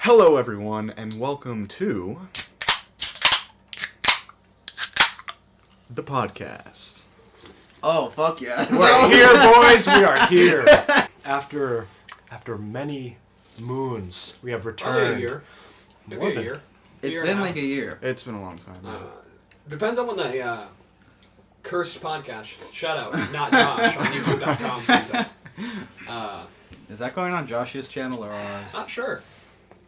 Hello, everyone, and welcome to the podcast. Oh, fuck yeah. We're here, boys. We are here. After many moons, we have returned. Probably a year. Maybe a year. It's been like a year. It's been a long time. Depends on when the cursed podcast, shout out, not Josh, on youtube.com comes out. Is that going on Josh's channel or ours? Not sure.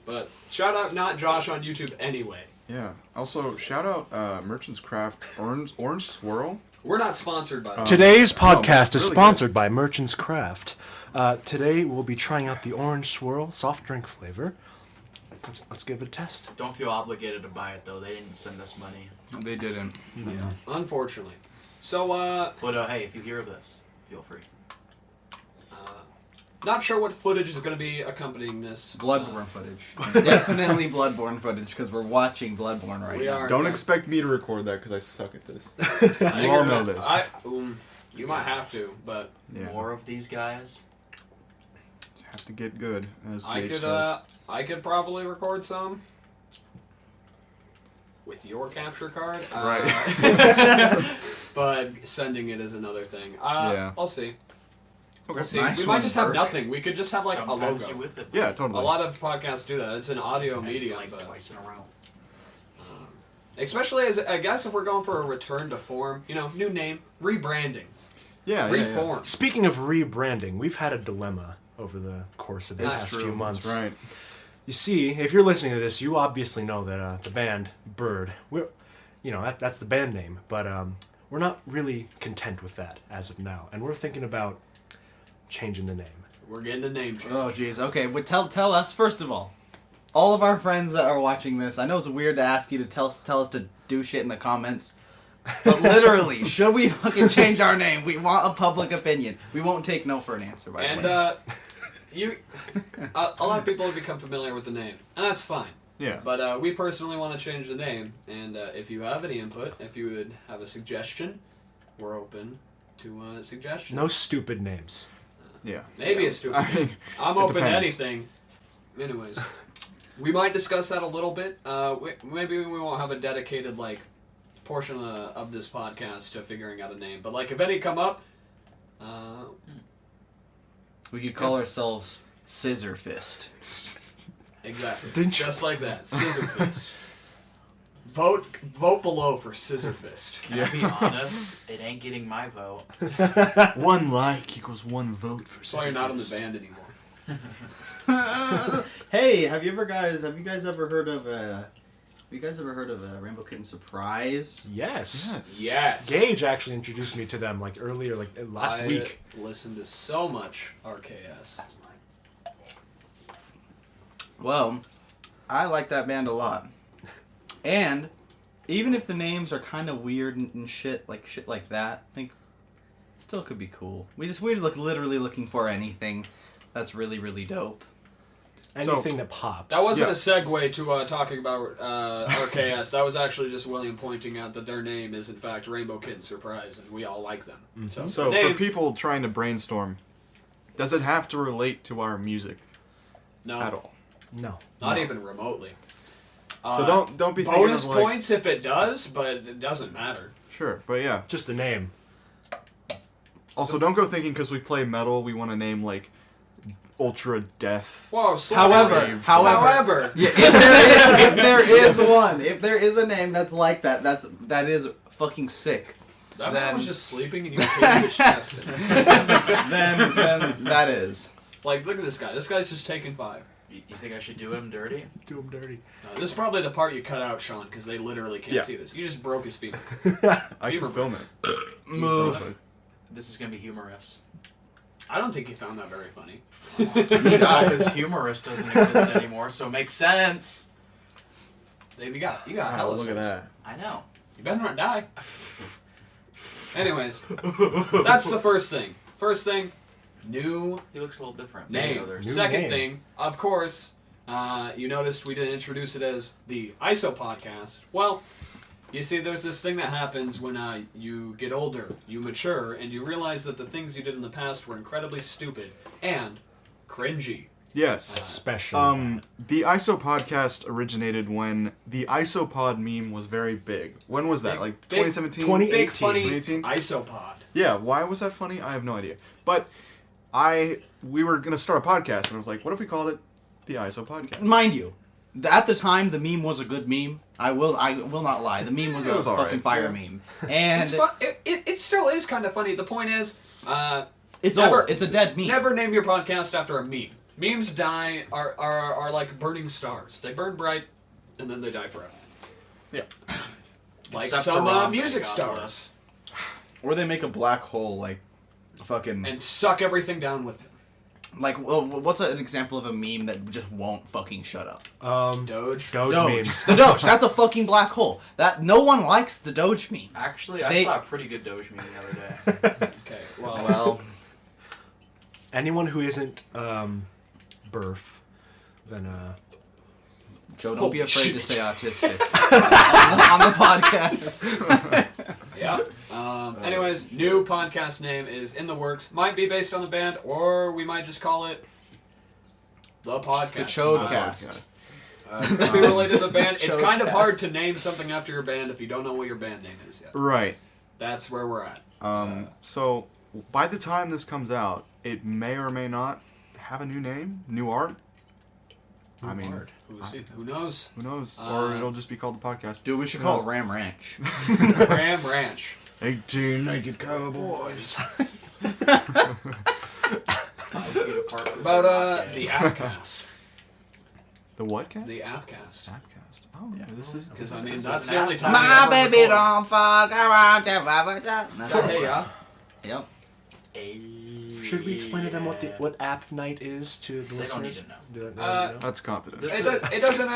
But shout out not Josh on YouTube anyway. Yeah. Also, shout out Merchant's Craft Orange Swirl. We're not sponsored by them. Today's podcast it's is really sponsored by Merchant's Craft. Today we'll be trying out the Orange Swirl soft drink flavor. Let's give it a test. Don't feel obligated to buy it, though. They didn't send us money. They didn't. Yeah. Unfortunately. So, But, hey, if you hear this, feel free. not sure what footage is going to be accompanying this. Bloodborne footage. Definitely Bloodborne footage, because we're watching Bloodborne right We now. are. Don't expect me to record that because I suck at this. You all know this. You might have to, but Yeah. More of these guys. Have to get good, as I Gage could says. I could probably record some with your capture card. Right. But sending it is another thing. Yeah. I'll see. Okay. We'll see. Nice we might one, just have Burke. nothing. We could just have like Sometimes a you logo. with it. Yeah, A totally. lot of podcasts do that. It's an audio medium, Like but twice in a row. especially as I guess if we're going for a return to form, new name, rebranding, Yeah, reform. Speaking of rebranding, we've had a dilemma over the course of the That's past true. few months. That's right. You see, if you're listening to this, you obviously know that the band Bird, that's the band name, but we're not really content with that as of now, and we're thinking about changing the name. We're getting the name change. Oh, jeez. Okay, but tell us, first of all of our friends that are watching this, I know it's weird to ask you to tell us to do shit in the comments, but literally, should we fucking change our name? We want a public opinion. We won't take no for an answer, by the way. And a lot of people have become familiar with the name, and that's fine. Yeah. But we personally want to change the name, and if you have any input, if you would have a suggestion, we're open to suggestions. No stupid names. Yeah. Maybe a stupid I mean, I'm it open to depends. anything. Anyways, we might discuss that a little bit. Maybe we won't have a dedicated portion of this podcast to figuring out a name. But if any come up, We could call ourselves Scissor Fist. exactly, Didn't you- just like that, Scissor Fist. Vote below for Scissor Fist. Can I be honest? It ain't getting my vote. 1 like equals 1 vote for That's why you're not in the Sisyphus. band anymore. Hey, have you guys ever heard of Rainbow Kitten Surprise? Yes. Yes. Yes. Gage actually introduced me to them earlier, last I week. listened to so much RKS. Well, I like that band a lot. And even if the names are kind of weird and shit like that, I think still could be cool. We're just literally looking for anything that's really, really dope. Anything that pops. That wasn't Yeah. a segue to talking about RKS. That was actually just William pointing out that their name is in fact Rainbow Kitten Surprise, and we all like them. Mm-hmm. So, name, for people trying to brainstorm, does it have to relate to our music no, at all? No. not even remotely. So don't be thinking bonus of points if it does, but it doesn't matter. Sure, but yeah. Just the name. Also, don't go thinking because we play metal, we want to name Ultra Death. Whoa, slow However, down. however, yeah, if there is a name that's like that, that is fucking sick. that man then- was just sleeping and you came his chest. then that is. Look at this guy. This guy's just taking 5. You think I should do him dirty? Do them dirty. This is probably the part you cut out, Sean, because they literally can't Yeah. see this. You just broke his femur. I can Femur film it. Move. This is gonna be humorous. I don't think he found that very funny. Because humorous doesn't exist anymore, so it makes sense. You got Oh, hella look at sense. that. I know. You better not die. Anyways, that's the first thing. First thing, new He looks a little different than the name. others. New Second name. thing, of course, you noticed we didn't introduce it as the ISO podcast. Well, you see, there's this thing that happens when you get older, you mature, and you realize that the things you did in the past were incredibly stupid and cringy. Yes. Especially. The ISO podcast originated when the isopod meme was very big. When was that? Big- Like big- 2017? 20 Big funny 2018? isopod. Yeah, why was that funny? I have no idea. But we were going to start a podcast, and I was like, what if we called it the ISO podcast? Mind you, at the time the meme was a good meme. I will not lie. The meme was It a was fucking alright, fire yeah. meme. And It's fun. It still is kind of funny. The point is, it's never- old. It's a dead meme. never name your podcast after a meme. Memes are like burning stars. They burn bright, and then they die forever. Yeah. Like Except some for Rom, music thank God. stars. Or they make a black hole like fucking And suck everything down with them. like what's an example of a meme that just won't fucking shut up? Doge. Doge Doge. memes. The Doge. That's a fucking black hole. That no one likes the Doge memes. Actually, I They- saw a pretty good Doge meme the other day. Okay, well, Well, Anyone who isn't Burf, then Joe, don't be Holy afraid to shit. say autistic on the podcast. yeah. Anyways, new podcast name is in the works. Might be based on the band, or we might just call it the podcast. The Chodecast. Could be related to the band. It's kind of Chodecast. hard to name something after your band if you don't know what your band name is yet. Right. That's where we're at. So, by the time this comes out, it may or may not have a new name, new art. I mean, Who knows? who knows? Or Uh, it'll just be called the podcast. Dude, we should Who call knows? it Ram Ranch. Ram Ranch. 18 naked cowboys. 5 feet apart. was About not the gay. Appcast. The what cast? The Appcast. Appcast. Oh, yeah. This is... Because I This mean, is that's an the only app. time. My we ever baby record. don't fuck around. That's Hey, yeah. Yep. should we explain to them what app night is to the They listeners? don't need to know. Do they know? That's confident. This- It doesn't.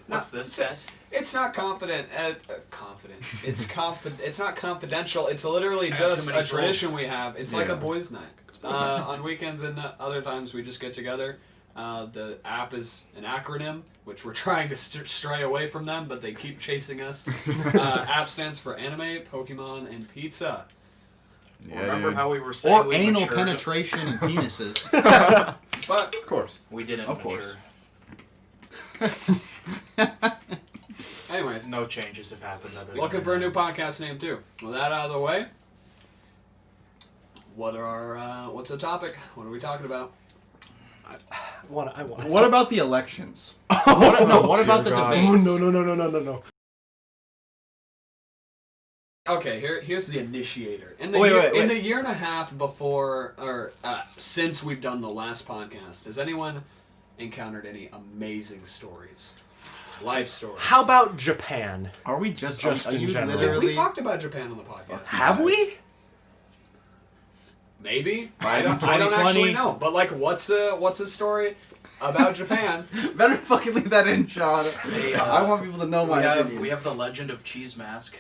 What's this, guys? It's not confident. Confident. It's not confidential. It's literally I got just too a many souls. tradition we have. It's like a Yeah. boys' night. On weekends and other times we just get together. The app is an acronym, which we're trying to stray away from them, but they keep chasing us. App stands for anime, Pokemon, and pizza. Yeah, Remember dude. how we were saying Or we anal matured? penetration and penises. But Of course. We didn't Of course. mature. anyways, No changes have happened other than looking for a new podcast name too. With that out of the way, what's the topic? What are we talking about? I want. What about the elections? What about the God. debates? Oh no! Okay, here's the initiator. In Wait, in wait. the year and a half before, or since we've done the last podcast, has anyone encountered any amazing stories? Life stories? How about Japan? Are we just Just are in you general. literally? we talked about Japan on the podcast? Have we? Maybe. Biden I don't 2020. actually know. But like, what's a story about Japan? Better fucking leave that in, Sean. Hey, I want people to know my opinions. we have the legend of Cheese Mask.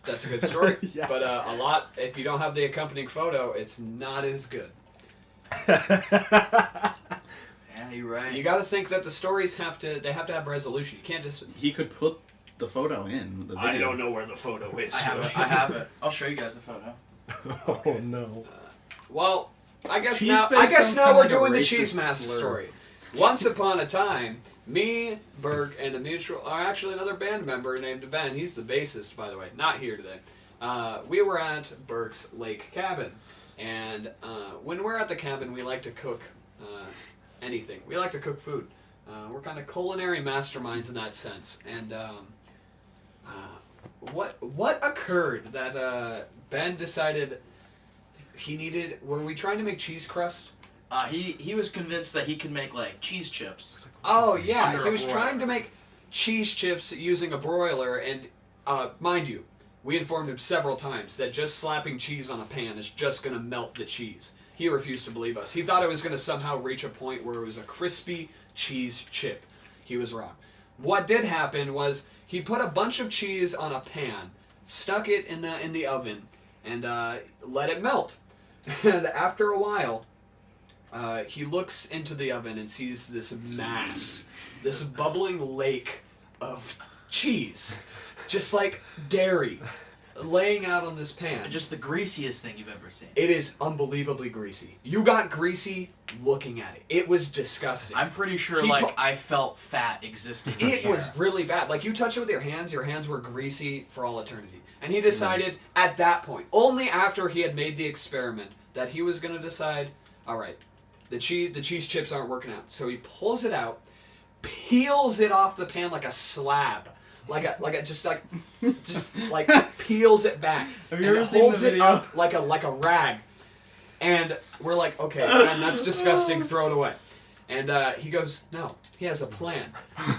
That's a good story. Yeah. But a lot. If you don't have the accompanying photo, it's not as good. Yeah, you're right. You got to think that the stories have to have resolution. You can't just. He could put the photo in the video. I don't know where the photo is. I have it. I have it. I'll show you guys the photo. Oh no! Well, I guess Cheese now face sounds we're kinda like a doing the racist cheese mask slur. story. Once upon a time, me, Berg, and actually another band member named Ben. He's the bassist, by the way. Not here today. We were at Berg's Lake Cabin, and when we're at the cabin, we like to cook anything. We like to cook food. We're kind of culinary masterminds in that sense. And what occurred that Ben decided he needed? Were we trying to make cheese crust? He was convinced that he could make like cheese chips. Oh yeah, Under he a was broiler. trying to make cheese chips using a broiler, and mind you, we informed him several times that just slapping cheese on a pan is just going to melt the cheese. He refused to believe us. He thought it was going to somehow reach a point where it was a crispy cheese chip. He was wrong. What did happen was he put a bunch of cheese on a pan, stuck it in the oven, and let it melt. And after a while, he looks into the oven and sees this mass, this bubbling lake of cheese, just like dairy. laying out on this pan. Just the greasiest thing you've ever seen. It is unbelievably greasy. You got greasy looking at it. It was disgusting. I'm pretty sure, I felt fat existing. in It the was air. really bad. Like, you touch it with your hands were greasy for all eternity. And he decided at that point, only after he had made the experiment, that he was going to decide, all right, the cheese chips aren't working out. So he pulls it out, peels it off the pan like a slab. Just peels it back. Have you and ever seen holds the it video? up like a rag. And we're like, okay, man, that's disgusting, throw it away. And he goes, no, he has a plan.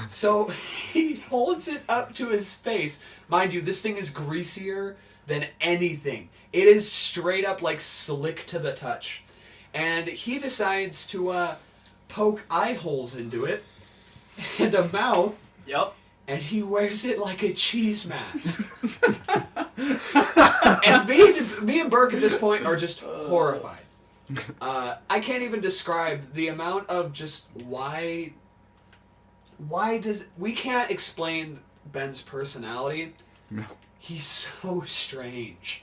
So he holds it up to his face. Mind you, this thing is greasier than anything. It is straight up like slick to the touch. And he decides to poke eye holes into it and a mouth. Yep. And he wears it like a cheese mask. And me and Burke at this point are just horrified. I can't even describe the amount of just why we can't explain Ben's personality. No. He's so strange.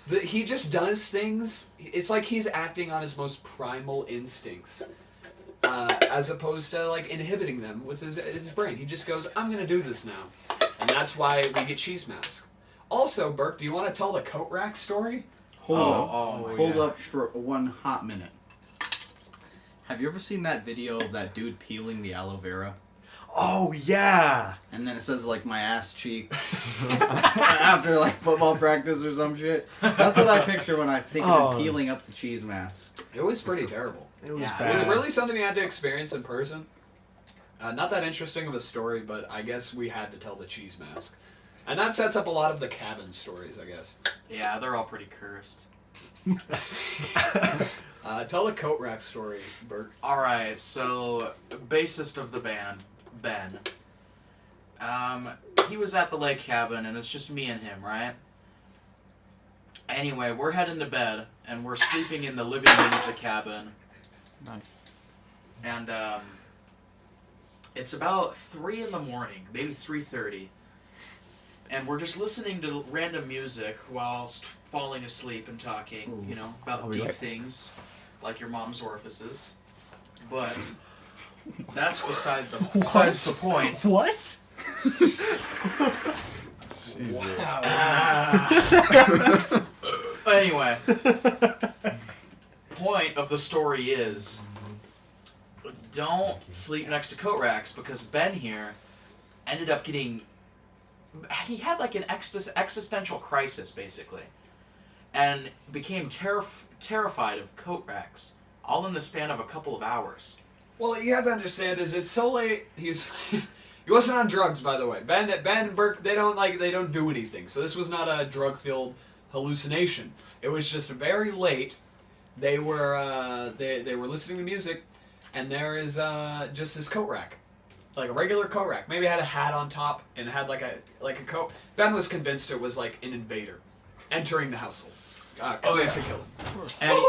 He just does things. It's like he's acting on his most primal instincts. As opposed to like inhibiting them with his brain. He just goes, I'm gonna do this now. And that's why we get cheese masks. Also, Burke, do you want to tell the coat rack story? Hold up for one hot minute. Have you ever seen that video of that dude peeling the aloe vera? Oh, yeah! And then it says, like, my ass cheeks after, like, football practice or some shit? That's what I picture when I think of him peeling up the cheese mask. It was pretty terrible. It was It bad. was really something you had to experience in person. Not that interesting of a story, but I guess we had to tell the cheese mask. And that sets up a lot of the cabin stories, I guess. Yeah, they're all pretty cursed. Tell the coat rack story, Burke. Alright, so, bassist of the band, Ben. He was at the lake cabin, and it's just me and him, right? Anyway, we're heading to bed, and we're sleeping in the living room of the cabin. Nice. And, it's about 3 in the morning, maybe 3:30. And we're just listening to random music whilst falling asleep and talking, you know, about deep things, like your mom's orifices. But that's besides the point. What? Anyway, point of the story is, don't sleep next to coat racks, because Ben here ended up getting... He had like an existential crisis, basically, and became terrified of coat racks, all in the span of a couple of hours. Well, you have to understand is it's so late. He wasn't on drugs, by the way. Ben and Burke, they don't do anything. So this was not a drug-filled hallucination. It was just very late. They were they were listening to music, and there is just this coat rack. Like a regular coat rack. Maybe it had a hat on top and it had like a coat. Ben was convinced it was like an invader entering the household, coming to kill him. And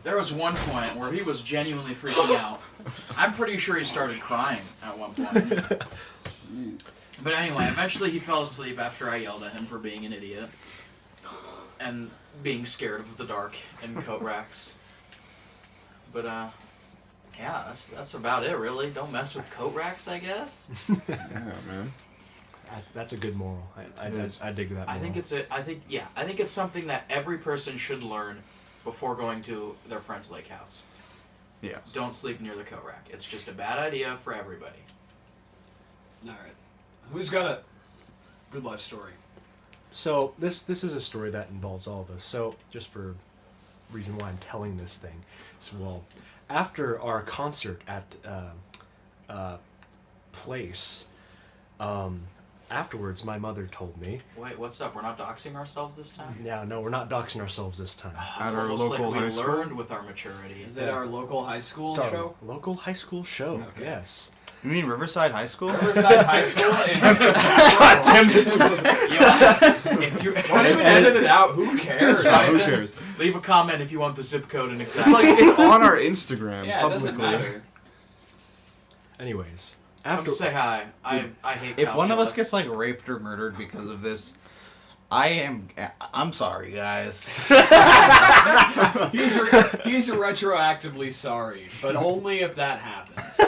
there was one point where he was genuinely freaking out. I'm pretty sure he started crying at one point. But anyway, eventually he fell asleep after I yelled at him for being an idiot and being scared of the dark and coat racks. But yeah, that's about it, really. Don't mess with coat racks, I guess. Yeah, man. That's a good moral. I dig that moral. I think it's something that every person should learn before going to their friend's lake house. Yes. Don't sleep near the coat rack. It's just a bad idea for everybody. All right, who's got a good life story? So this is a story that involves all of us. So just for reason why I'm telling this thing, so well, after our concert at place, afterwards my mother told me. Wait, what's up? We're not doxing ourselves this time? Yeah, no, we're not doxing ourselves this time. It's our almost local like high we school? learned with our maturity. Is it our local high school It's our show? local high school show. Okay. Yes. You mean Riverside High School? Riverside High School. If you Don't even edit it out. Who cares? Who cares? leave a comment if you want the zip code and exact. It's like it's on our Instagram Yeah, it doesn't publicly. matter. Anyways, Come after say hi. I hate. If one of us calculus. gets like raped or murdered because of this, I'm sorry, guys. He's retroactively sorry, but only if that happens.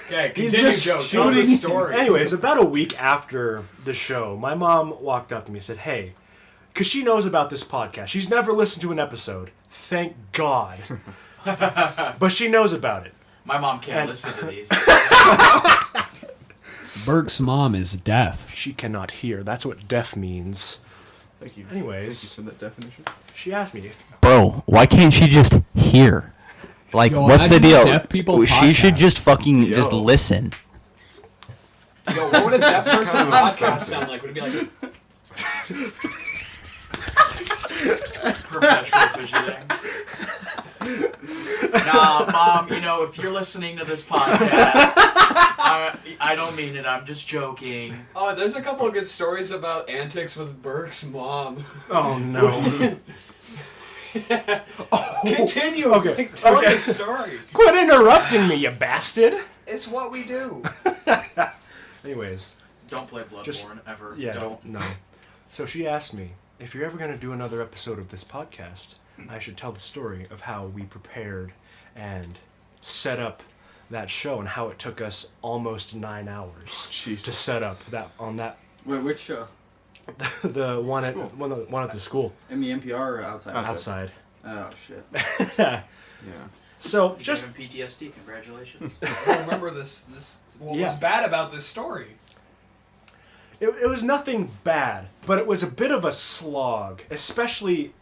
Okay, continue, Joe. Tell the story. Anyways, about a week after the show, my mom walked up to me and said, "Hey," because she knows about this podcast. She's never listened to an episode. Thank God. But she knows about it. My mom can't listen to these. Burke's mom is deaf. She cannot hear. That's what deaf means. Thank you. Anyways, Thank you for that definition. she asked me if Bro, why can't she just hear? Like, Yo, what's the imagine deal? a deaf people She should podcast. just fucking Yo. just listen. Yo, what would a deaf person kind of podcast offensive. sound like? Would it be like... Perpetual fidgeting. Nah, Mom, if you're listening to this podcast, I don't mean it. I'm just joking. Oh, there's a couple of good stories about antics with Burke's mom. oh no. Continue. Okay, Like, tell okay. the story. Quit interrupting me, you bastard. It's what we do. Anyways, Don't play Bloodborne Just- ever. yeah, don't. No. So she asked me, if you're ever going to do another episode of this podcast, I should tell the story of how we prepared and set up that show and how it took us almost 9 hours Jesus. to set up that on that Wait, which show? the one at School. one at the school In the NPR or outside? outside. Oh shit. Yeah. So You just gave him PTSD. Congratulations. I remember this. What Yeah. was bad about this story? it was nothing bad, but it was a bit of a slog, especially.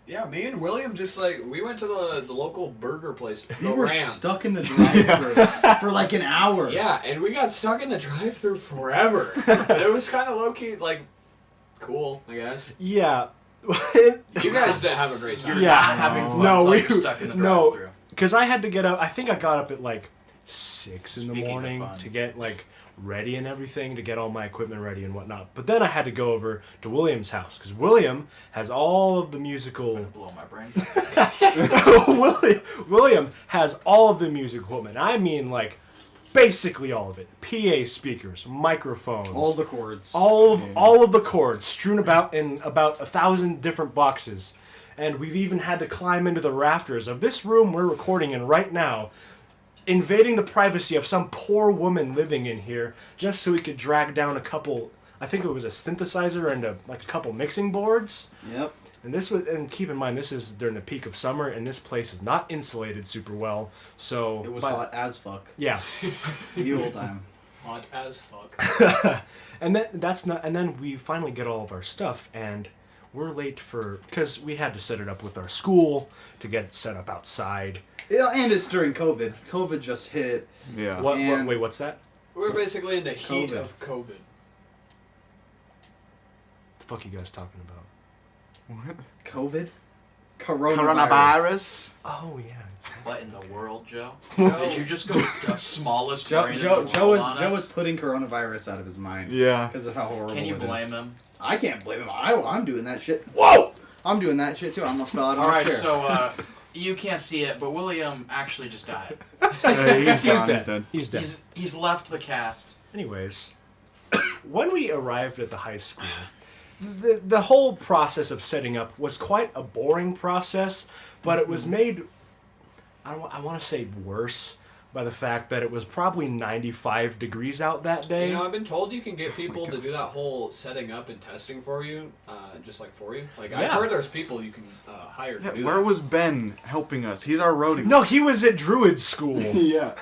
Yeah, me and William just we went to the local burger place, We the were Ram. stuck in the drive for like an hour. Yeah, and we got stuck in the drive-thru forever. But it was kind of low-key, cool, I guess. Yeah. You guys didn't have a great time. Yeah. Not having fun No, until we you're stuck in the no, drive-thru. because I had to get up. I think I got up at 6 in the Speaking of morning fun. to get ready and everything, to get all my equipment ready and whatnot. But then I had to go over to William's house because William has all of the musical. Blow my brains out. William has all of the music equipment. I mean, basically all of it. PA speakers, microphones, All the chords. all of the cords strewn about in about 1,000 different boxes. And we've even had to climb into the rafters of this room we're recording in right now, invading the privacy of some poor woman living in here, just so we could drag down a couple, I think it was a synthesizer and a couple mixing boards. Yep. And keep in mind, this is during the peak of summer, and this place is not insulated super well. So It was hot as fuck. Yeah, The old time. Hot as fuck. and then we finally get all of our stuff, and we're late because we had to set it up with our school to get it set up outside. Yeah, and it's during COVID. COVID just hit. Yeah. Wait, what's that? We're basically in the heat COVID. of COVID. The fuck you guys talking about? What? COVID? Coronavirus. Oh yeah. What in the world, Joe? No. Did you just go with the smallest Joe, brain Joe, in the Joe, world is, on Joe us? is putting coronavirus out of his mind. Yeah. Because of how horrible Can you it is. blame him? I can't blame him. I'm doing that shit. Whoa! I'm doing that shit too. I almost fell out of my Alright, chair. so, you can't see it, but William actually just died. He's gone. dead. He's dead. He's dead. He's left the cast. Anyways, when we arrived at the high school, the whole process of setting up was quite a boring process, but it was made, I want to say worse, by the fact that it was probably 95 degrees out that day. I've been told you can get people to do that whole setting up and testing for you, just for you. I've Yeah. heard there's people you can hire to Yeah, do where that. was Ben helping us? He's our roadie. No, he was at Druid school. Yeah.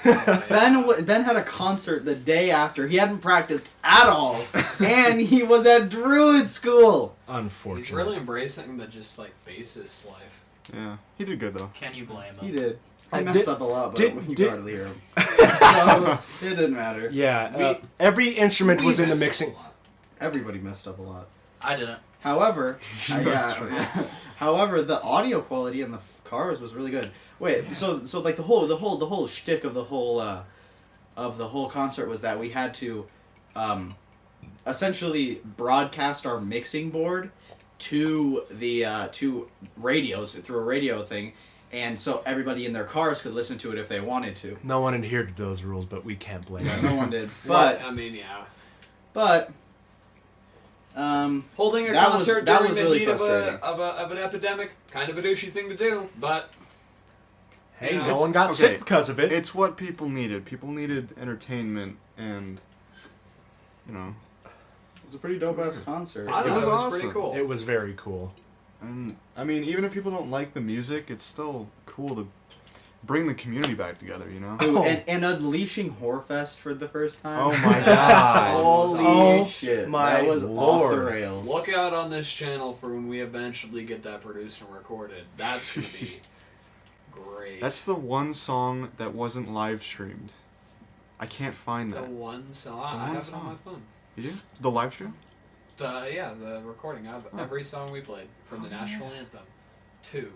Ben had a concert the day after. He hadn't practiced at all. And he was at Druid school. Unfortunately. He's really embracing the bassist life. Yeah. He did good though. Can you blame him? He did. He I messed did- up a lot, but did- you did- could hardly hear him. So, it didn't matter. Yeah, every instrument We was in the messed up mixing. a lot. Everybody messed up a lot. I didn't. However, That's true. however, the audio quality in the cars was really good. Wait, so the whole shtick of the whole concert was that we had to essentially broadcast our mixing board to the to radios through a radio thing, and so everybody in their cars could listen to it if they wanted to. No one adhered to those rules, but we can't blame them. No one did. But I mean, yeah. Holding a that concert was during the really heat of frustrating. an epidemic, kind of a douchey thing to do, but Hey, You know, no it's- one got okay. sick because of it. It's what people needed. People needed entertainment, and you know, It was a pretty dope ass concert. I It thought was it was awesome. pretty cool. It was very cool. and I mean, even if people don't like the music, it's still cool to bring the community back together. You know. Ooh, and unleashing Horfest for the first time. Oh my god. Holy Oh shit! my that was off lord. the rails. Look out on this channel for when we eventually get that produced and recorded. That's gonna be great. That's the one song that wasn't live streamed. I can't find the that. one song. The I one have it on song. my phone. You do? The live stream? The recording of every song we played, from the national anthem to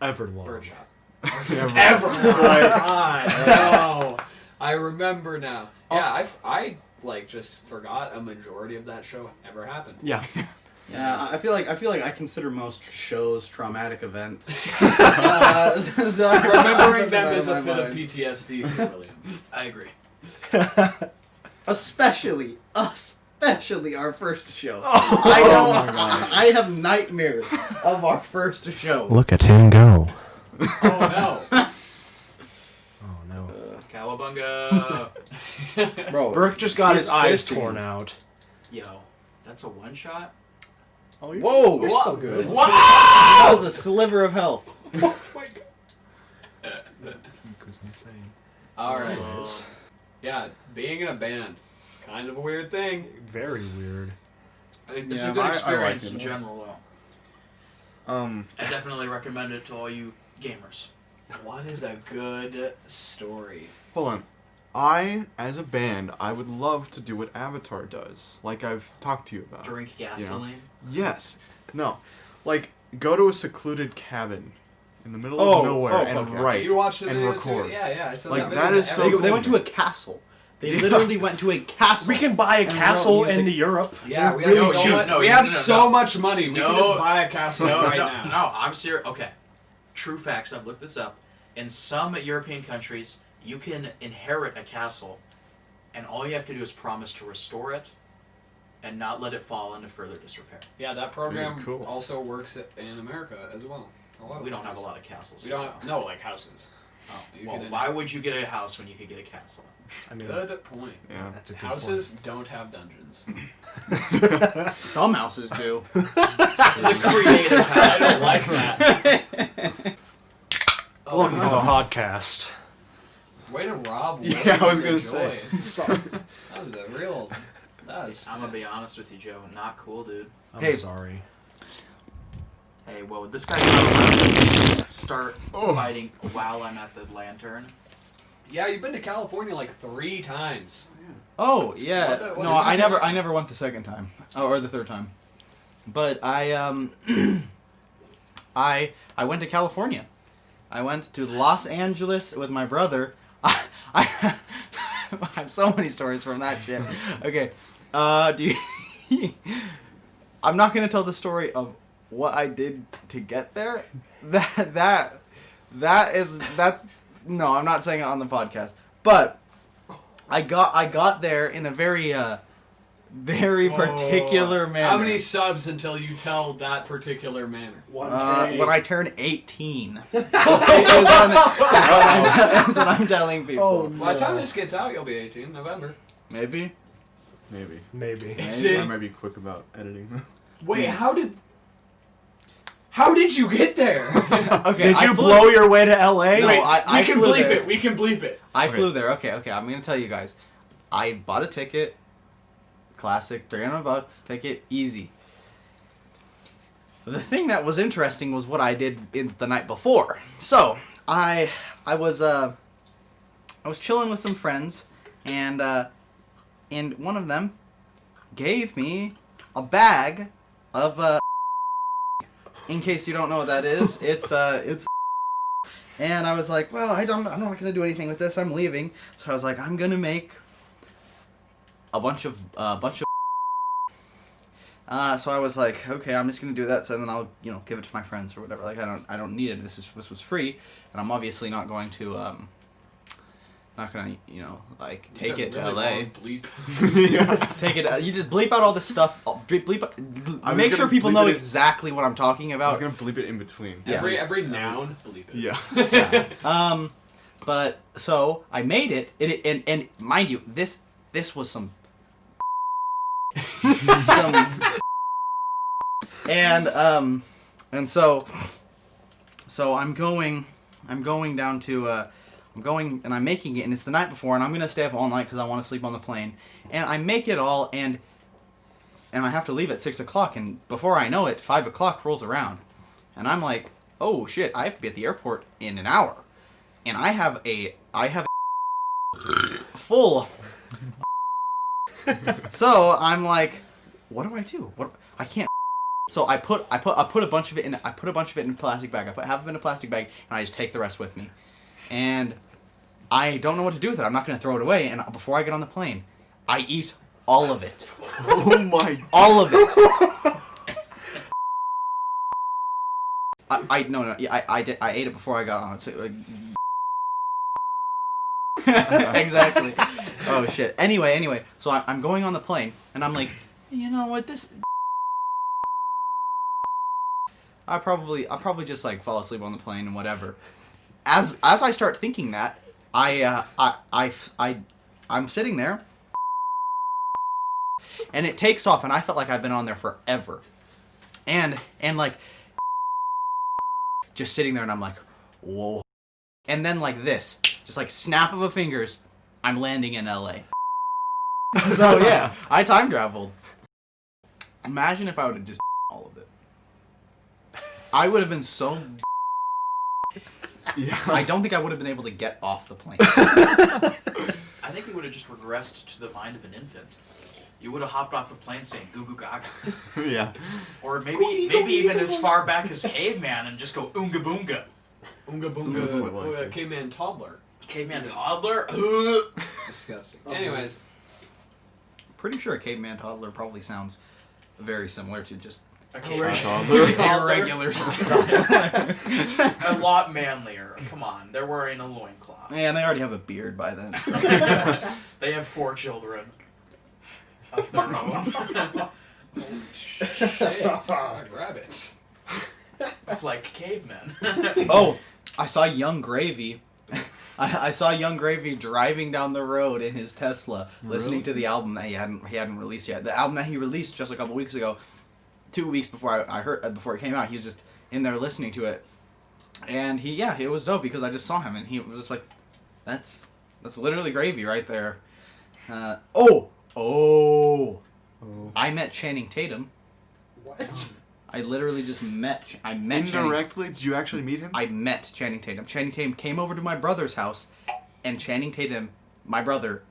Everlong. Birdshot. Never. Ever. Oh my god. No. I remember now. Yeah, I like just forgot a majority of that show ever happened. Yeah. Yeah, I feel like I consider most shows traumatic events. So Remembering them out is of a my fit of mind. PTSD for William. I agree. Especially our first show. Oh my god. I have nightmares of our first show. Look at him go. Oh no. Oh no. Cowabunga! Bro, Burke just got his eyes fisting. torn out. Yo, that's a one shot? Oh, Whoa, you're still good. that was a sliver of health. Goes insane. Alright. Yeah, being in a band. Kind of a weird thing. Very weird. It's Yeah, a good I like experience it. in general, though. I definitely recommend it to all you gamers. What is a good story? Hold on. I, as a band, I would love to do what Avatar does. Like I've talked to you about. Drink gasoline. Yes. No. Like, go to a secluded cabin in the middle Oh, of nowhere oh, and fuck yeah. write You watched the and video record. too? Yeah, I saw Like, that video. that is so They cool. went to a castle. They literally went to a castle. We can buy a And castle wrote music. in Europe. Yeah, we Really have so cheap. much. No, we no, have no, so no. much money. We can just No. buy a castle No, right no, now. no, I'm serious. Okay. True facts. I've looked this up. In some European countries, you can inherit a castle, and all you have to do is promise to restore it and not let it fall into further disrepair. Yeah, that program Dude, cool. also works in America as well. A lot of We don't have a places. lot of castles. We don't. No, like houses. Oh, You well, can why would you get a house when you could get a castle? I mean, Good point. Yeah. that's a good Houses don't have dungeons. Some houses do. The creative house. I don't like that. Welcome to the podcast. Way to rob. Yeah, I was William gonna of say. joy. Sorry. That was a real. That was. I'm gonna be honest with you, Joe. Not cool, dude. I'm Hey. sorry. Hey, well, this guy's not allowed to start Oh. fighting while I'm at the lantern. Yeah, you've been to California like 3 times. Oh yeah. What No, did you do? I never went the second time. Oh, or the third time. But I I went to California. I went to Los Angeles with my brother. I have so many stories from that shit. Okay. Do you I'm not gonna tell the story of what I did to get there. That's no, I'm not saying it on the podcast. But I got there in a very particular manner. How many subs until you tell that particular manner? When I turn 18. That's what I'm telling people. Oh, By the time this gets out, you'll be 18 November. Maybe. Maybe. Maybe. Is I it? might be quick about editing. Wait, how did you get there? Okay. Did you blow your way to LA? No, Wait, I we can flew bleep there. it. We can bleep it. I Okay. flew there. Okay. I'm gonna tell you guys. I bought a ticket. Classic, $300 ticket, easy. The thing that was interesting was what I did in the night before. So I was chilling with some friends, and one of them gave me a bag of in case you don't know what that is, it's and I was like, well, I'm not gonna do anything with this. I'm leaving. So I was like, I'm gonna make a bunch of So I was like, okay, I'm just gonna do that. So then I'll, give it to my friends or whatever. Like I don't need it. This was free, and I'm obviously not going to take it to LA. Bleep. Take it. You just bleep out all this stuff. Bleep. I was Make sure gonna people bleep know it in- exactly what I'm talking I about. was gonna bleep it in between. Yeah. Every noun, bleep it. Yeah. But so I made it, and mind you, this was some, and so I'm going down to I'm going and I'm making it, and it's the night before, and I'm gonna stay up all night because I want to sleep on the plane, and I make it all, and I have to leave at 6 o'clock, and before I know it, 5 o'clock rolls around, and I'm like, oh shit, I have to be at the airport in an hour. And I have a full. So I'm like, what do I do? I can't. So I put a bunch of it in. I put a bunch of it in a plastic bag. I put half of it in a plastic bag, and I just take the rest with me. And I don't know what to do with it. I'm not going to throw it away. And before I get on the plane, I eat all of it. Oh my. All of it. I ate it before I got on it. So, exactly. Oh shit. Anyway, so I'm going on the plane, and I'm like, you know what, this. I'll probably just like fall asleep on the plane and whatever. As I start thinking that, I'm sitting there, and it takes off, and I felt like I've been on there forever, and like. Just sitting there, and I'm like, whoa. And then like this, just like snap of a fingers, I'm landing in LA. So yeah, I time traveled. Imagine if I would have just all of it. I would have been so. Yeah. I don't think I would have been able to get off the plane. I think you would have just regressed to the mind of an infant. You would have hopped off the plane saying "goo goo gaga," Yeah. or maybe even as far back as Caveman and just go "oonga boonga." Oonga That's what I boonga, like. caveman toddler. Caveman toddler. Disgusting. Anyways, Pretty sure a caveman toddler probably sounds very similar to just A Toddler. toddler. irregular toddler. A lot manlier. Come on, they're wearing a loincloth. Yeah, and they already have a beard by then. So. They have 4 children of their own. shit, like rabbits. Like cavemen. Oh, I saw Young Gravy. I saw Young Gravy driving down the road in his Tesla, listening to the album that he hadn't released yet. The album that he released just a couple weeks ago, 2 weeks before before it came out. He was just in there listening to it, and it was dope because I just saw him and he was just like, that's literally Gravy right there. I met Channing Tatum. What? I literally just met. I met Indirectly, did you actually meet him? I met Channing Tatum. Channing Tatum came over to my brother's house, and Channing Tatum, my brother,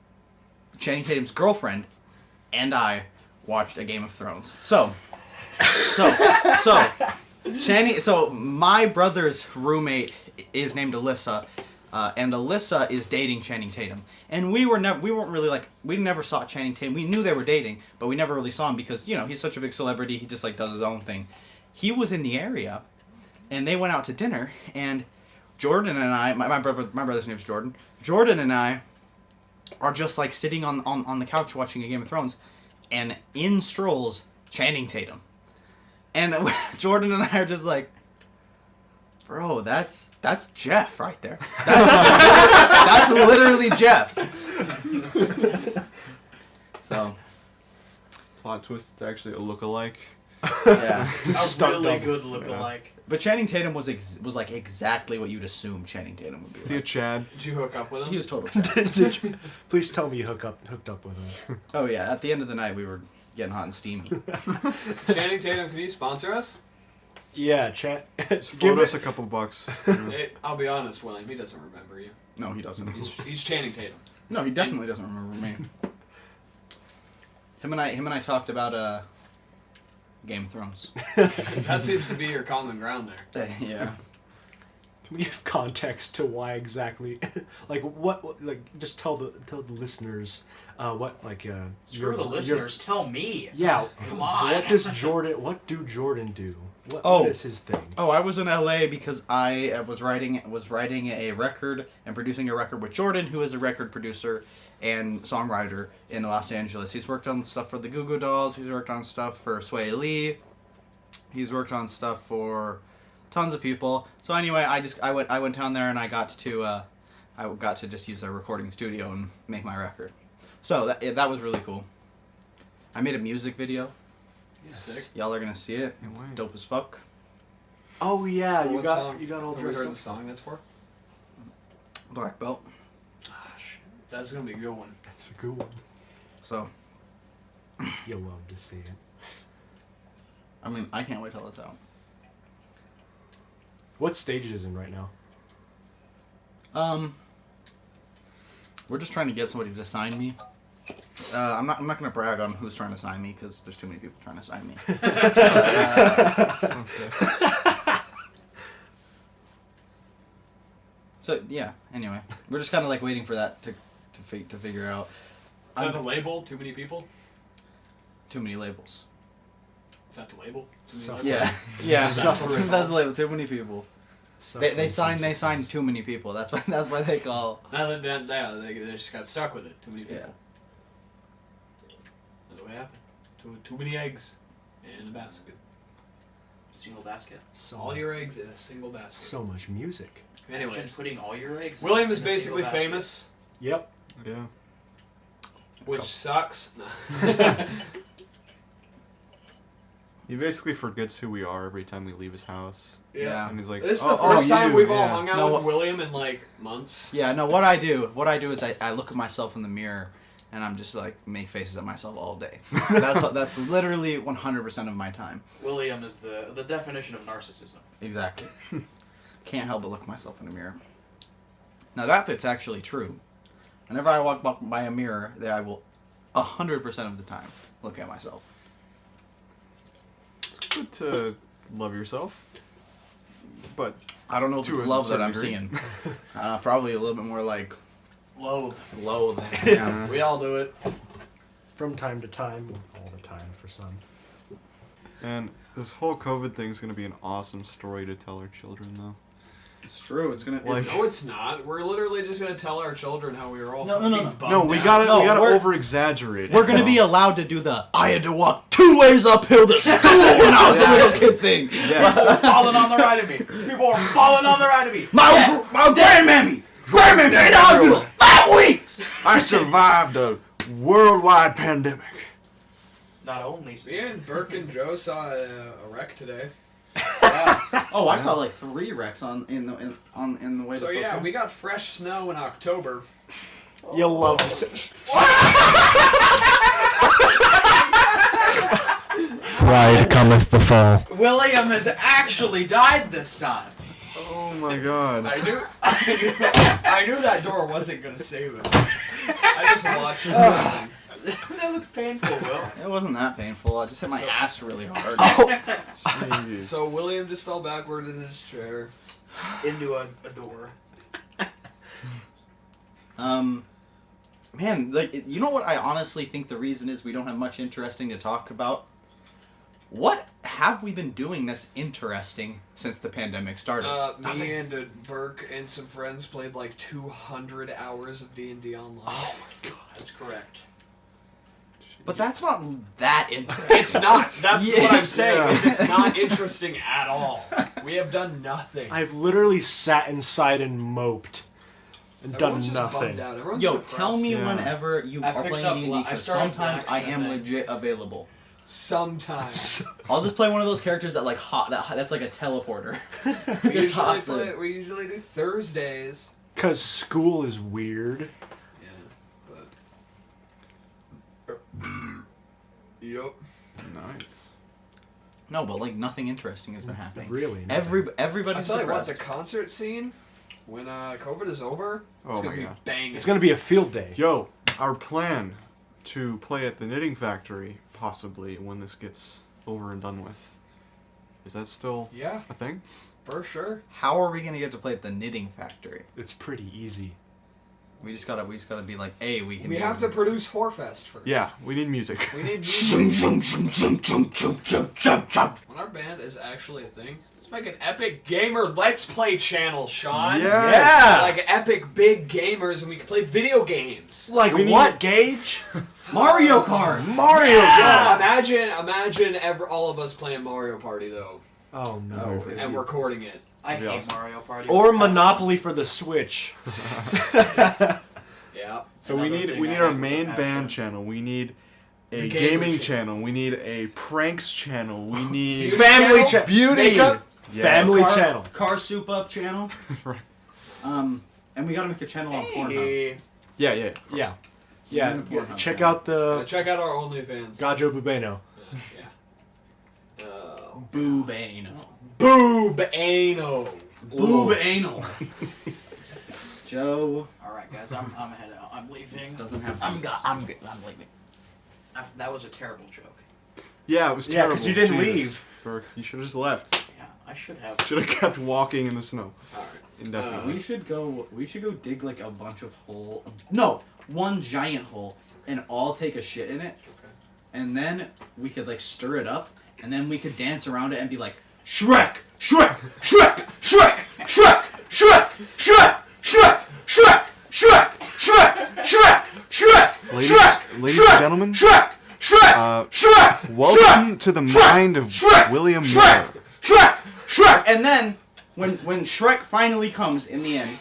Channing Tatum's girlfriend, and I watched a Game of Thrones. So my brother's roommate is named Alyssa, and Alyssa is dating Channing Tatum. And we weren't really like, we never saw Channing Tatum. We knew they were dating, but we never really saw him because, he's such a big celebrity. He just like does his own thing. He was in the area, and they went out to dinner, and Jordan and I, my brother's name is Jordan. Jordan and I are just like sitting on the couch watching a Game of Thrones, and in strolls Channing Tatum. And Jordan and I are just like, bro, that's Jeff right there. That's literally Jeff. So, Plot twist, it's actually a look-alike. yeah. A really good lookalike. But Channing Tatum was like exactly what you'd assume Channing Tatum would be. See a Like. Chad. Did you hook up with him? He was total Chad. Please tell me you hooked up with him. Oh yeah, at the end of the night we were getting hot and steamy. Channing Tatum, can you sponsor us? Yeah, chat. Float us a couple bucks. Hey, I'll be honest, William. He doesn't remember you. No, he doesn't. He's Channing Tatum. No, he definitely doesn't remember me. Him and I talked about Game of Thrones. That seems to be your common ground there. Yeah. Can we give context to why exactly? Like what? Like just tell the listeners what like. Screw the listeners. Tell me. Yeah. Come on. What does Jordan? What do Jordan do? Oh. What is his thing? Oh, I was in LA because I was writing a record and producing a record with Jordan, who is a record producer and songwriter in Los Angeles. He's worked on stuff for the Goo Goo Dolls. He's worked on stuff for Sway Lee. He's worked on stuff for tons of people. So anyway, I went down there and I got to just use their recording studio and make my record. So that was really cool. I made a music video. Sick. Y'all are gonna see it. It's dope as fuck. Oh yeah, you What got song? all Have we dressed heard up. the song that's for? Black belt. That's gonna be a good one. That's a good one. So You'll love to see it. I mean, I can't wait till it's out. What stage it is in right now? We're just trying to get somebody to sign me. I'm not gonna brag on who's trying to sign me because there's too many people trying to sign me. So yeah. Anyway, we're just kind of like waiting for that to figure out. Is that the label? Too many people? Too many labels. Is that the label? Suffering. Yeah. Suffering. That's the label. Too many people. They signed Suffering. too many people. That's why they call. They just got stuck with it. Too many people. Yeah. That's what happened. Too many eggs in a basket. Single basket. All your eggs in a single basket. So much music. Imagine Anyways, putting all your eggs. William is in a single basically basket. famous, Yep. Yeah. which sucks. He basically forgets who we are every time we leave his house. Yeah. And he's like, This is oh, the first time you, we've all yeah. hung out No, with William in like months. Yeah, no, what I do is I look at myself in the mirror and I'm just like make faces at myself all day. That's literally 100% of my time. William is the definition of narcissism. Exactly. Can't help but look at myself in the mirror. Now that bit's actually true. Whenever I walk by a mirror, that I will 100% of the time look at myself. It's good to love yourself. But I don't know if To it's a love that certain I'm degree. seeing. Probably a little bit more like Loathe. loathe. Yeah. We all do it. From time to time, all the time for some. and this whole COVID thing's gonna be an awesome story to tell our children, though. It's true. It's gonna. Like- No, it's not. We're literally just gonna tell our children how we were all No, fucking no, no. bummed No, we out. gotta we're- over exaggerate. We're gonna be allowed to do the I had to walk 2 ways uphill to school when I was a little kid thing. Yes. Falling on the right of me. People are falling on the right of me. My grandmammy made hospital 5 weeks. I survived a worldwide pandemic. Not only. Me and Burke and Joe saw a wreck today. Oh, I saw like 3 wrecks in the way. So to yeah, Brooklyn. we got fresh snow in October. You'll love to see. Pride cometh the fall. William has actually died this time. Oh my god. I knew that door wasn't gonna save him. I just watched it. happen. That looked painful, Will. It wasn't that painful. I just hit my ass really hard. Jeez. So William just fell backward in his chair. Into a door. Man, like, you know what I honestly think the reason is we don't have much interesting to talk about? What have we been doing that's interesting since the pandemic started? Me and Burke and some friends played like 200 hours of D&D online. Oh my god. That's correct. But that's not that interesting. It's not. That's Yeah. what I'm saying. Yeah. Is it's not interesting at all. We have done nothing. I've literally sat inside and moped and Everyone's done just nothing. bummed out. Everyone's Yo, depressed. tell me Yeah. whenever you I are picked playing up D&D, I because started sometimes I am blacksmithing. legit available. Sometimes. I'll just play one of those characters that like that's like a teleporter. we, Just usually hops in. we usually do Thursdays. Because school is weird. Yeah, but. Yep. Nice. No, but like nothing interesting has been happening. Really? Everybody's I'll tell you what, depressed. the concert scene, when COVID is over, Oh it's my gonna be God. banging. It's going to be a field day. Yo, our plan to play at the Knitting Factory, possibly, when this gets over and done with. Is that still Yeah. a thing? For sure. How are we gonna get to play at the knitting factory? It's pretty easy. We just gotta be like, hey, we can. We do have it. to produce Whorefest first. Yeah, we need music. We need music. When our band is actually a thing, let's make an epic gamer Let's Play channel, Sean. Yes. Like epic big gamers, and we can play video games. Like We what, need- Gage? Mario Kart. Mario Yeah, Kart! imagine all of us playing Mario Party though, Oh no. Oh, and recording it. I hate awesome. Mario Party. Or Monopoly for the Switch. Yeah. So we Another need thing we I need hate our with main the band password. channel. We need a The gamer gaming channel. channel. We need a pranks channel. We need Family channel? channel. beauty. Makeup? Yeah. Family channel. Car Soup Up channel. Right. And we gotta make a channel on Pornhub. Hey. Yeah, yeah. Yeah. Yeah. Even Pornhub Check channel. out the Check out our OnlyFans. Gajo Bubeno. Yeah. Boob anal. Boob anal. Boob anal. Joe All right, guys, I'm heading out. I'm leaving. doesn't have. I'm leaving. That was a terrible joke. Yeah, it was Yeah, terrible. 'cause you didn't Jesus. leave. Burke, you should have just left. Yeah, I should have. Should have kept walking in the snow. All right. Indefinitely. We should go dig like a bunch of hole. No, one giant hole, and all take a shit in it. Okay. And then we could like stir it up, and then we could dance around it and be like, Shrek, Shrek, Shrek, Shrek, Shrek, Shrek, Shrek, Shrek, Shrek, Shrek, Shrek, Shrek, Shrek, Ladies- Shrek, ladies and Shrek, gentlemen, Shrek, Shrek, Shrek, welcome Shrek, to the Shrek, mind of Shrek, William Shrek, Miller. Shrek, Shrek, and then when Shrek finally comes in the end,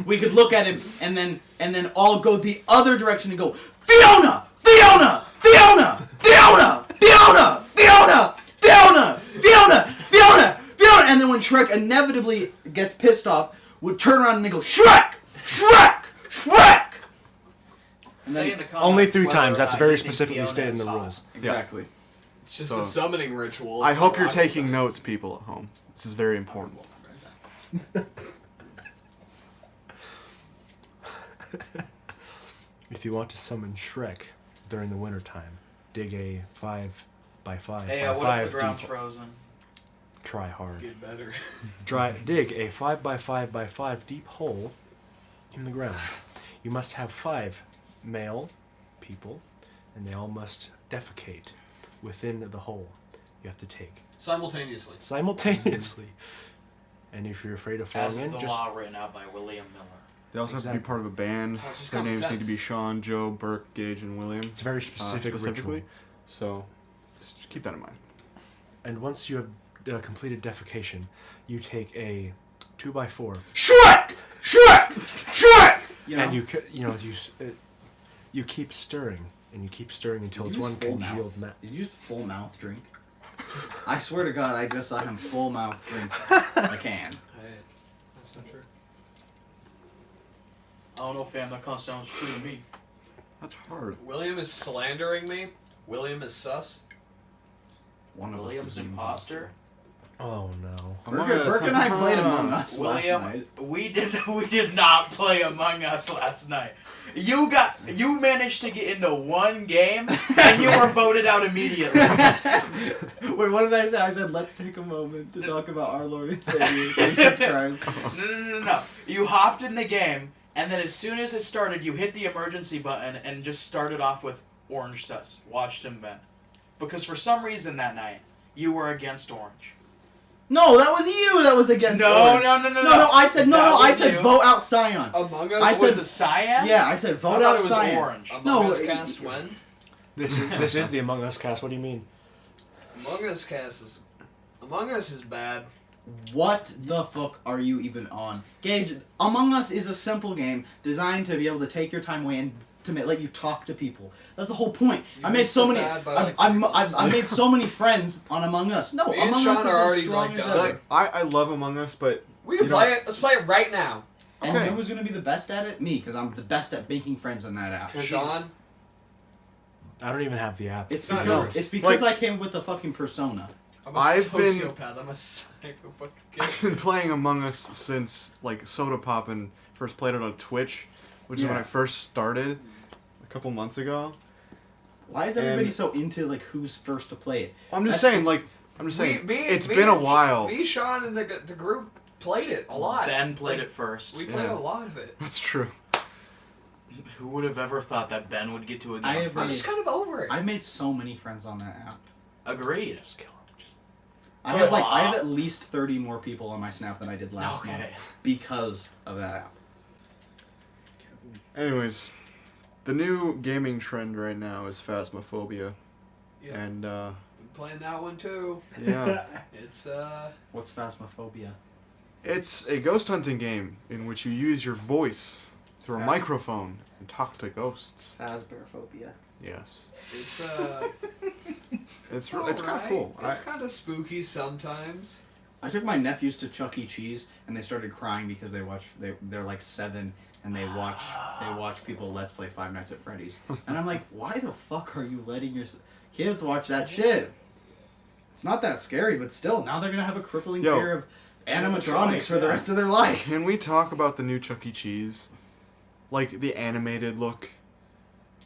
we could look at him and then all go the other direction and go, Fiona, Fiona, Fiona, Fiona, Fiona, Fiona, Fiona, Fiona, Fiona, Fiona, and then when Shrek inevitably gets pissed off, would turn around and go, Shrek, Shrek, Shrek. And Say then, in the comments Only 3 whether times. That's you very think specifically Fiona stated in is the hot. rules. exactly. It's just So- a summoning ritual. I It's hope not you're rocket taking science. notes, people at home. This is very important. If you want to summon Shrek during the wintertime, dig a 5 by 5 Hey, by what if 5 the ground's deep. frozen? Try hard. Get better. Dig a 5 by 5 by 5 deep hole in the ground. You must have 5 male people, and they all must defecate within the hole. You have to take Simultaneously. simultaneously. And if you're afraid of As falling is in, the just law written out by William Miller. They also have to be Exactly. part of a band. Oh, it's just Their common names need to sense. be Sean, Joe, Burke, Gage, and William. it's a very specific specifically. ritual. So, just keep that in mind. And once you have completed defecation, you take a 2 by 4 Shrek, Shrek, Shrek. You know? and you keep stirring and you keep stirring until Did it's you one use full congealed mouth? mat. Did you use full mouth drink? I swear to God, I just saw him full mouth drink a can. Hey, that's not true. I don't know, fam. That kind of sounds true to me. That's hard. William is slandering me. William is sus. One of us William's is an imposter. Oh no. Burke and I played Among Us William, last night. we did not play Among Us last night. You managed to get into one game and you were voted out immediately. Wait, what did I say? I said, let's take a moment to talk about our Lord and Savior, Jesus Christ. No. You hopped in the game, and then as soon as it started, you hit the emergency button and just started off with Orange Sus. Watched him Ben. Because for some reason that night, you were against Orange. No, that was you that was against No, Orange. no. No, I said, That I was said you. vote out Scion. Among I Us said- Was it Cyan? Yeah, I said I vote thought out it was Scion. Orange. Among No, Us it- cast when? This is the Among Us cast. What do you mean? Among Us cast is... Among Us is bad. What the fuck are you even on? Gage, Among Us is a simple game designed to be able to take your time away and to let you talk to people. That's the whole point. You I made missed so the many. fad by, like, I 3 months. made so many friends on Among Us. No, Me and Among Sean Us is are as already, strong like, as done. ever. Like, I love Among Us, but We can You know- play it. Let's play it right now. And Okay. who's gonna be the best at it? Me, because I'm the best at making friends on that app. Sean, I don't even have the app. It's not because yours. it's because Like- I came with the fucking persona. I'm a I've been- sociopath. I'm a psycho fucking I've kid. been playing Among Us since like Soda Pop and first played it on Twitch, which is when Yeah. I first started a couple months ago. Why is everybody And- so into like who's first to play it? I'm just That's- saying, it's- like, I'm just saying, it's been a while. Me, Sean, and the group played it a lot. Ben played it first. We played a lot of it. That's true. Who would have ever thought that Ben would get to a I game have first? I'm just kind of over it. I made so many friends on that app. Agreed. Just kill him. I have at least 30 more people on my Snap than I did last Okay. month because of that app. Anyways, the new gaming trend right now is Phasmophobia. Yeah. And, I'm playing that one too. yeah. It's What's Phasmophobia? It's a ghost hunting game in which you use your voice through a microphone and talk to ghosts. Phasmophobia. Yes. it's It's kind of cool. It's kind of spooky sometimes. I took my nephews to Chuck E. Cheese and they started crying because they're like 7 and they watch people Let's Play Five Nights at Freddy's. And I'm like, why the fuck are you letting your kids watch that shit? It's not that scary, but still, now they're gonna have a crippling fear of animatronics for the rest of their life. Can we talk about the new Chuck E. Cheese? Like, the animated look.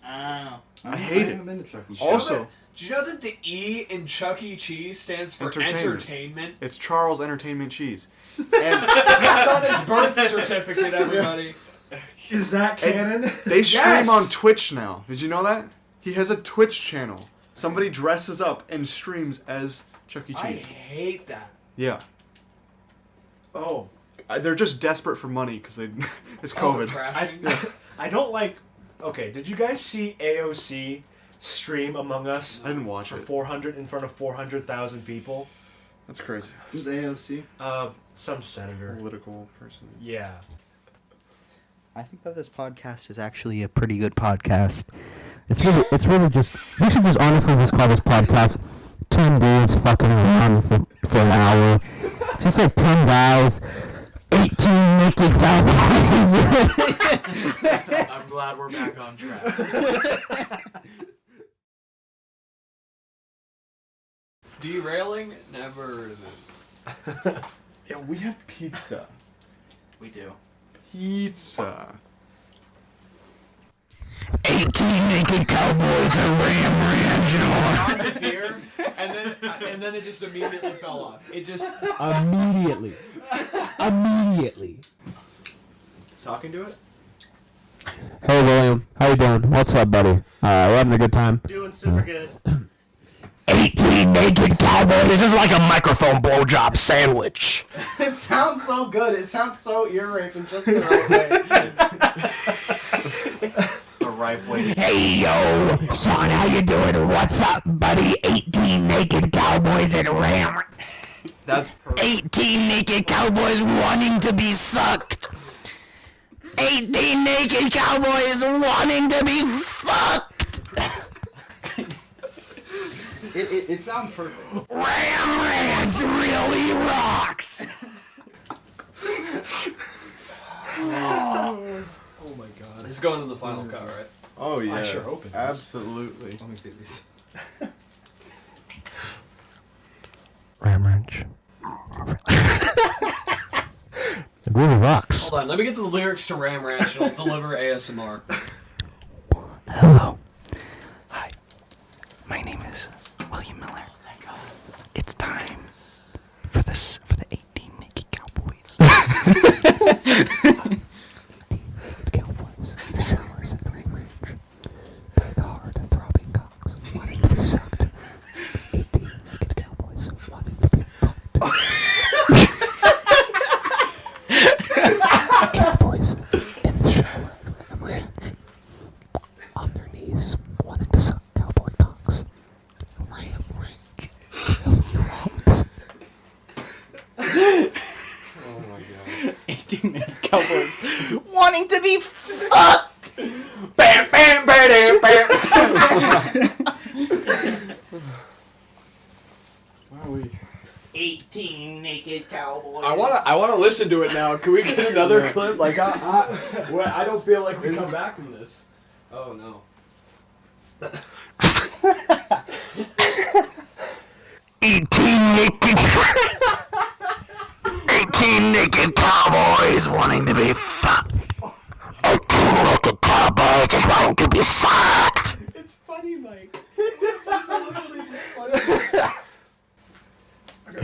Oh. I hate it. haven't been to Chuck E. Cheese. Also, Do you know that the E in Chuck E. Cheese stands for entertainment? it's Charles Entertainment Cheese. And That's on his birth certificate, everybody. Is that canon? they stream Yes! on Twitch now. Did you know that? He has a Twitch channel. Somebody dresses up and streams as Chuck E. I Cheese. hate that. Yeah. Oh, They're just desperate for money because it's Oh, COVID. crashing. I don't like. Okay, did you guys see AOC stream Among Us I didn't watch for it. 400 in front of 400,000 people? That's crazy. Who's AOC? Some senator. Political person. Yeah. I think that this podcast is actually a pretty good podcast. It's really just, we should just honestly just call this podcast 10 dudes fucking around for an hour. Just like 10 guys, 18 naked cowboys. I'm glad we're back on track. Derailing? Never. Yeah, we have pizza. We do. Pizza. 18 naked cowboys and ram On here, and then it just immediately fell off. It just. Immediately. Talking to it? Hey, William. How you doing? What's up, buddy? We're having a good time. Doing super good. 18 naked cowboys. This is like a microphone blowjob sandwich. It sounds so good. It sounds so ear raping just the right way. The right way. Hey, yo, Sean, how you doing? What's up, buddy? 18 naked cowboys and ram. That's perfect. 18 naked cowboys wanting to be sucked. 18 naked cowboys wanting to be fucked. It sounds perfect. Ram Ranch really rocks. Oh my god. It's going to the final cut, right? Oh, yeah. sure hope it is. Absolutely. Let me see these. Ram Ranch. It really rocks. Hold on, let me get the lyrics to Ram Ranch and I'll deliver ASMR. Hello. Hi. My name is William Miller. Oh, thank God. It's time for the 18 naked cowboys. Cowboys, the showers at Ram Ranch. Big, hard, throbbing cocks wanting to be sucked. 18 naked cowboys wanting to be fucked. Cowboys in the shower at Ram Ranch. On their knees, wanting to suck cowboy cocks. Ram Ranch really rocks. Oh, my God. 18 naked cowboys wanting to be fucked. Bam, bam, bam, bam. Why are we... 18 naked cowboys. I wanna listen to it now. Can we get another clip? Like I don't feel like we come back from this. Oh no. 18 naked 18 naked cowboys wanting to be fucked. 18 naked cowboys just wanting to be sucked. It's funny, Mike. It's literally just funny.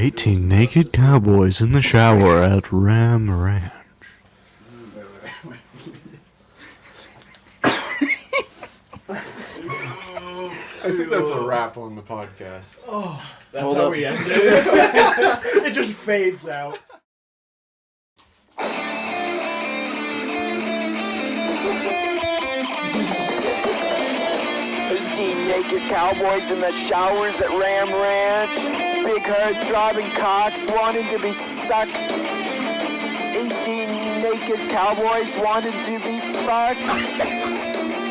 18 naked cowboys in the shower at Ram Ranch. I think that's a wrap on the podcast. Oh, that's Hold how up. we end it. It just fades out. 18 naked cowboys in the showers at Ram Ranch. Big herd throbbing cocks wanting to be sucked. 18 naked cowboys wanted to be fucked.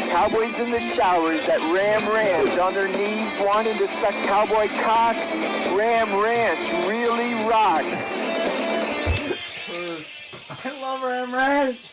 Cowboys in the showers at Ram Ranch on their knees wanting to suck cowboy cocks. Ram Ranch really rocks. I love Ram Ranch.